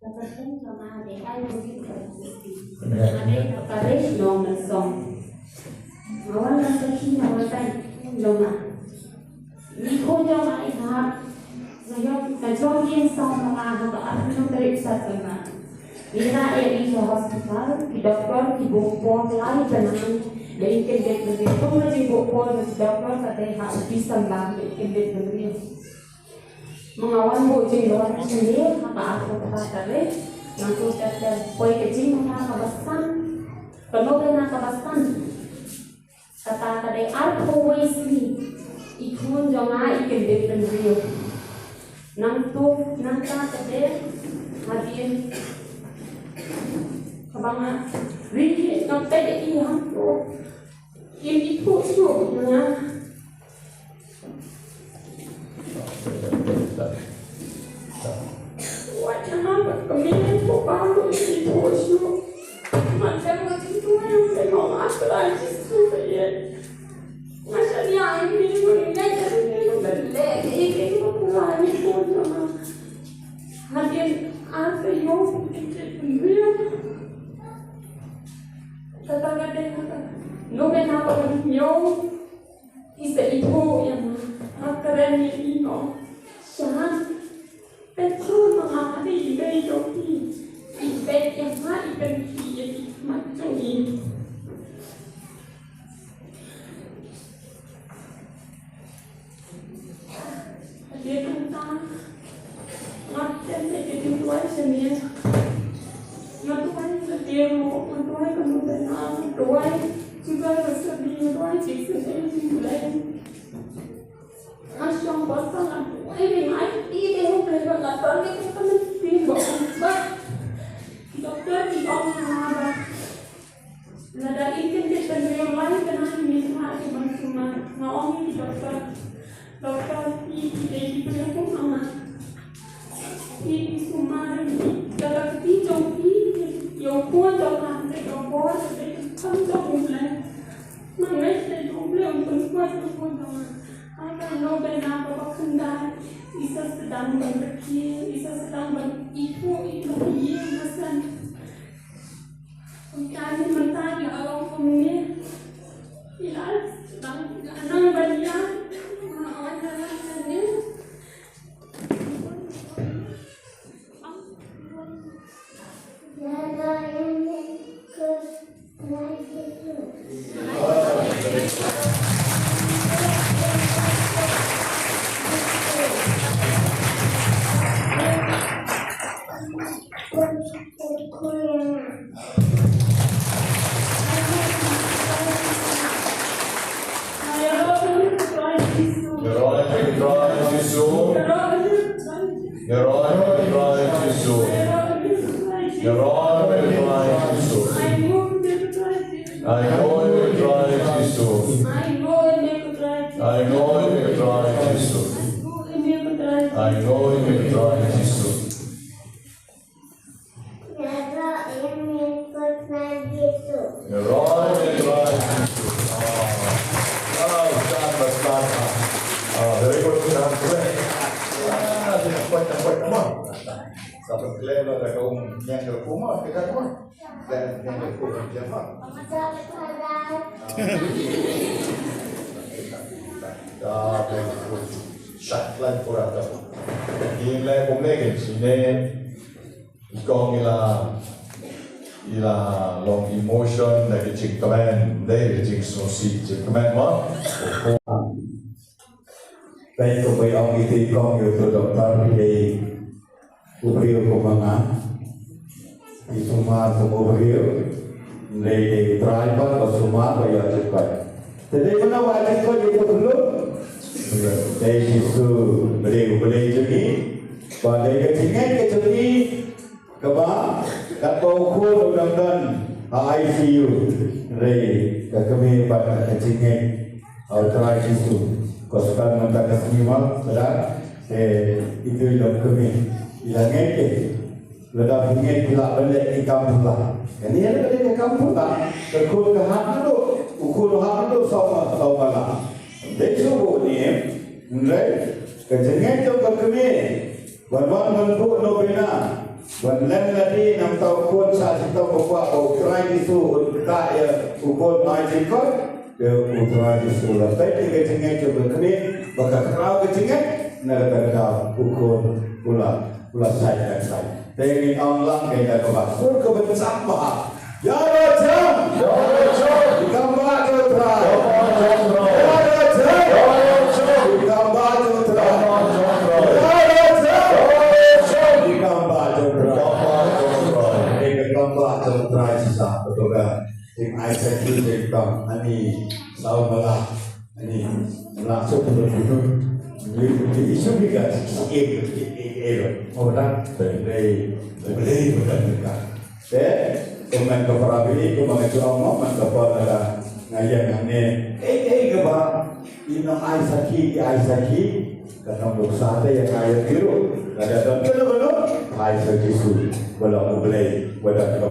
Kapatid ng ate ay ate kapares no nasong. Awal na sa hinawatan loma. Iko yung ay ha. Ngayon, kajong yung song mga hataan ng tarik sa tama. Ina ay sa hospital, kidoktor, kibukpong, lalo ka naman. Dahil kindet na rin. Kung na kibukpong, doktor, katay ha-upisang lang, kindet na rin. Mga wanbo jing luar sendiri, apa aku katakan, nanti kita boleh kecil mana kawasan, kalau kena kawasan, kata kata aku wesi, ikun jangan ikan depan rio, nanti kata hadiah, kabangan, rio nanti ini ini pusu, na. Wajah kemungkinan baru ini bosnya macam itu yang memang atrás itu ya macam yang ini mengenai itu berlek ini bukan itu cuma hadir apa yang kita punya tetangga dengan nomen apa yang isa itu yang akan ini sangat betul menghadapi hidup ini, ibadah yang hari ini macam ini. Dia tentang macam jadi tuan sendiri, tuan sendiri, tuan kemudian tuan juga bersedih, tuan cikgu sendiri. Asyam pasang ini mati deh, mereka kata ni kita mesti buat. Doktor di bawah nada ikan di tengah lain kena minta cuma naongi doktor di pelakon mama di semua ini dalam hijau ini yang kuat dalam yang kuat kan jauh mana saya jauh untuk kuat dalam akan no benar bahwa kendali isa sedang berpikir, isa sedang beribu iya masan mencari mentari awam kemudian tidak sedang anang balian awan jalannya Syaklan kurata. Nilai pemlegen sini ikong ila long emotion dari cikaman dari ciksosi cikaman mah. Baik kebayang itu ikong itu dokter di ubrio kumangan itu mah ubrio dari driver bersama bayar cepat. Jadi mana wajib kau itu dulu. Dari situ beli jadi pada ketinggian kecuri kebab kat bau kul dan ICU dari kami pada ketinggian ultra situ kosan nanti kesinimal sedang itu yang kami ilangnya ledak ingin bila balik di kampung lah ini ada balik di kampung lah terkul ke hak itu ukur hak itu sama lah. Dekso ni, mulai kejengan jauh kami, berban bentuk no bina, วันนั้นละที่นำเต้าคนชาติเต้าบอกว่าอุตรายที่สู้อุตรายอุปนมาจิก็เดี๋ยวอุตรายที่สู้แล้วแต่ที่เก่งๆจะเป็นคนนี้บักคราวเก่งๆนั่นก็คืออุปนulah saya dengan Allah kita kebat pun kebencang maha ya Raja digambar putra ya Raja digambar putra ya Raja digambar putra dengan gambar putra sisa betul kan sing Aisyah itu kan ani saudara ani langsung betul isu juga orang beli bukan. Kemudian kepada beli kemudian curang kepada ngayang ini kepada ino Aisyah karena dosa ada yang kaya biru ada dalam kalau Aisyah Yesus kalau beli pada